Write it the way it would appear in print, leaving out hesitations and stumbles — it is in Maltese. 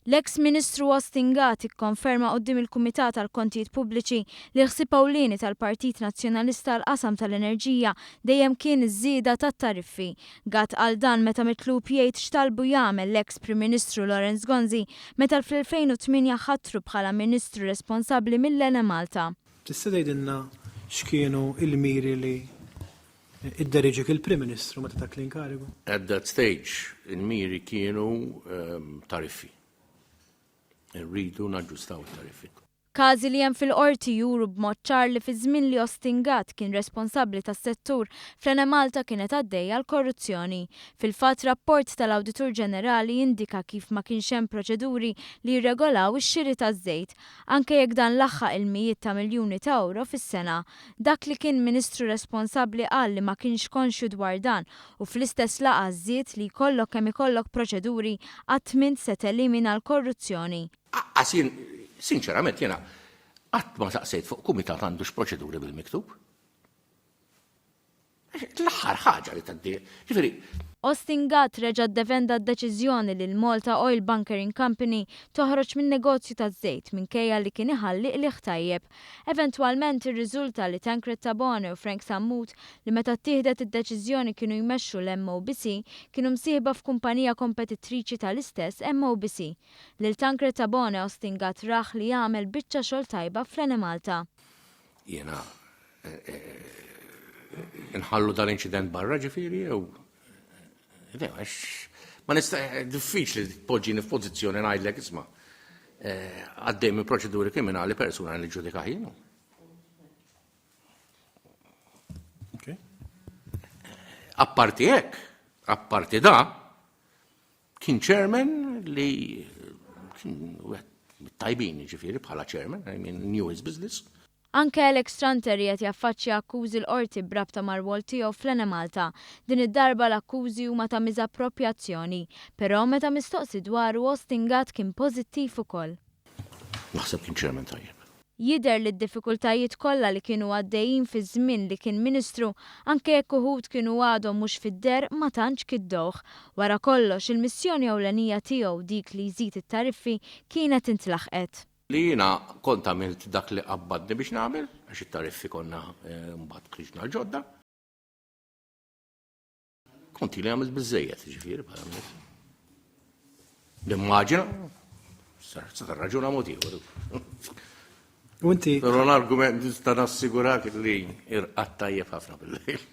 L-eks Ministru Ostingat ikkonferma quddiem il-Kumitat tal-Kontijiet Pubbliċi li ħsieb ewlieni tal-Partit Nazzjonalista għall-qasam tal-Enerġija dejjem kien iż-żieda tat-tariffi. Gat għal dan meta mitlub jgħid x'talbu jagħmel l-eks Prim Ministru Lawrence Gonzi meta fl-2008 ħattru bħala Ministru responsabbli mill-Ene Malta. Tista' tgħidilna x'kienu l-miri li iddereġek il-Prim Ministru meta dak l-inkarigu? At that stage, il-miri kienu tariffi. Irridu naġġustaw it-tariffi. Każi li hemm fil-qorti juru b'mod ċar li fi żmien li Ostingat kien responsabbli tas-settur fl-Ene Malta kienet għaddejja l-korruzzjoni. Fil-fatt rapport tal-Awditur Ġenerali jindika kif ma kienx hemm proċeduri li jirregolaw ix-xiri taż-żejt, anke jekk dan laħħaq il-mijiet ta' miljuni ta' euro fis-sena. Dak li kien Ministru responsabbli qal li ma kienx konxju dwar dan u fl-istess laqgħa żied li jkollok kemm ikollok proċeduri qatt min se telimina l-korruzzjoni. Sinċerament, jena, qatt ma saqsejt fuq kumitat għandux proċeduri bil-miktub. L-aħħar ħaġa li taddi. Ġifieri. Ostingat reġa' ddefenda d-deċiżjoni li l-Malta Oil Bunkering Company toħroġ min negozju taż-żejt minkejja li kien iħalliq liħ tajjeb. Eventwalment irriżulta li Tancred Tabone u Frank Sammut li meta ttieħdet id-deċiżjoni kienu jmexxu l-MOBC kienu msieħba f'kumpanija kompetittriċi tal-istess MOBC. Lil Tancred Tabone Ostingat raħ li jagħmel biċċa xogħol tajba fl-Ene Malta. Jiena inħallu dal-inċident barra ġifieri jew ma nista' diffiċli tpoġġini f'pożizzjoni ngħidlek isma' għaddej minn proċeduri kriminali persuna li ġudika jienu. Apparti hekk, apparti da, kien chairman li kien tajbin ġifieri bħala chairman, I mean knew his business. Anke Alex Tranter qed jaffaċċja akkużi l-qorti brabta mar-rwol tiegħu fl-Ene Malta. Din id-darba l-akkużi huma ta' miżappropriazzjoni, però meta mistoqsi dwaru Ostingat kien pożittiv ukoll. Naħseb kien chairman tajjeb. Jidher li d-diffikultajiet kollha li kienu għaddejjin fi żmien li kien Ministru anke jekk uħud kienu għadhom mhux fid-der ma tantx kiddowh. Wara kollox il-missjoni ewlenija tiegħu dik li jżid it-tariffi kienet intlaħqet. Li jiena kont għamilt dak li qabbadni biex nagħmel, għax it-tariffi konna mbagħad kriġna l-ġodda. Konti li għamilt biżżejjed, ġifieri bħala nies. Nimmaġina, sa raġuna motivu. U inti. Però l-argument nista' nassigurak li irqad tajjeb ħafna bil-lejl.